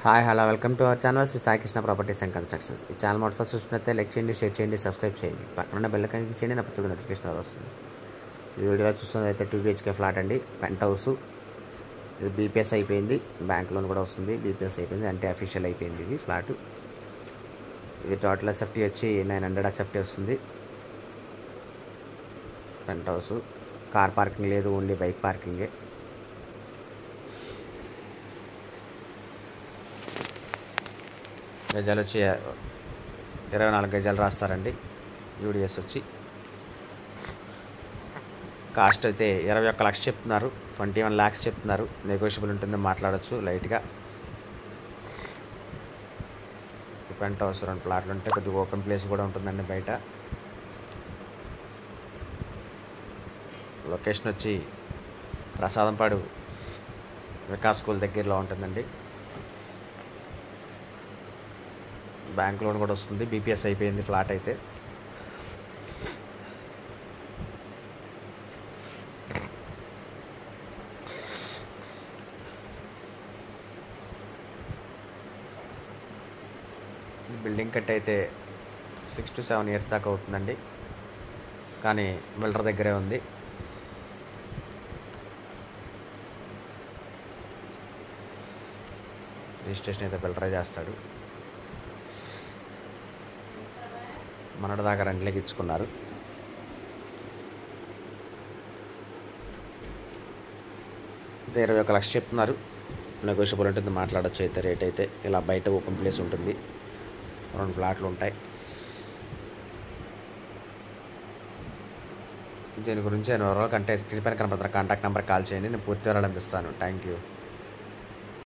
Hi hello welcome to our channel Shri Sai Krishna properties and constructions. ఈ channel మొదటి first చూసినట్లయితే like చేయండి, షేర్ చేయండి, సబ్స్క్రైబ్ చేయండి, పక్కన బెల్ ఐకాన్ క్లిక్ చేయండి, నా ప్రతి నోటిఫికేషన్ వస్తుంది. ఈ వీడియోలో చూస్తున్నది అయితే 2 BHK ఫ్లాట్ అండి, పెంట్ హౌస్. ఇది బీపీఎస్ అయిపోయింది, బ్యాంక్ లోన్ కూడా వస్తుంది. బీపీఎస్ అయిపోయింది అంటే అఫీషియల్ అయిపోయింది ఇది ఫ్లాట్. ఇది టోటల్ ఎస్ఎఫ్టీ వచ్చి 900 ఎస్ఎఫ్టీ వస్తుంది. పెంట్ హౌస్, కార్ పార్కింగ్ లేదు, ఓన్లీ బైక్ పార్కింగే. గజాలు వచ్చి 24 గజాలు రాస్తారండి. యూడిఎస్ వచ్చి కాస్ట్ అయితే 21 లక్షలు చెప్తున్నారు, 21 lakhs చెప్తున్నారు. నెగోషియబుల్ ఉంటుంది, మాట్లాడచ్చు లైట్గా. పెంట్ హౌస్ 2 ప్లాట్లు ఉంటే కొద్దిగా ఓపెన్ ప్లేస్ కూడా ఉంటుందండి బయట. లొకేషన్ వచ్చి ప్రసాదంపాడు వికాస్ స్కూల్ దగ్గరలో ఉంటుందండి. బ్యాంక్ లోన్ కూడా వస్తుంది. బీపీఎస్ అయిపోయింది ఫ్లాట్ అయితే. బిల్డింగ్ కట్ అయితే 6 to 7 years దాకా అవుతుందండి, కానీ బిల్డర్ దగ్గరే ఉంది. రిజిస్ట్రేషన్ అయితే బిల్డరే చేస్తాడు. మొన్నటి దాకా రెంట్లకి ఇచ్చుకున్నారు. అయితే 21 లక్షలు చెప్తున్నారు, నెగోషియబుల్ ఉంటుంది, మాట్లాడచ్చు. అయితే రేట్ అయితే ఇలా బయట ఓపెన్ ప్లేస్ ఉంటుంది, 2 ఫ్లాట్లు ఉంటాయి. దీని గురించి వివరాలు కంటే స్క్రీన్ పైన కనపడుతున్న కాంటాక్ట్ నెంబర్ కాల్ చేయండి, నేను పూర్తి వివరాలు అందిస్తాను. Thank you.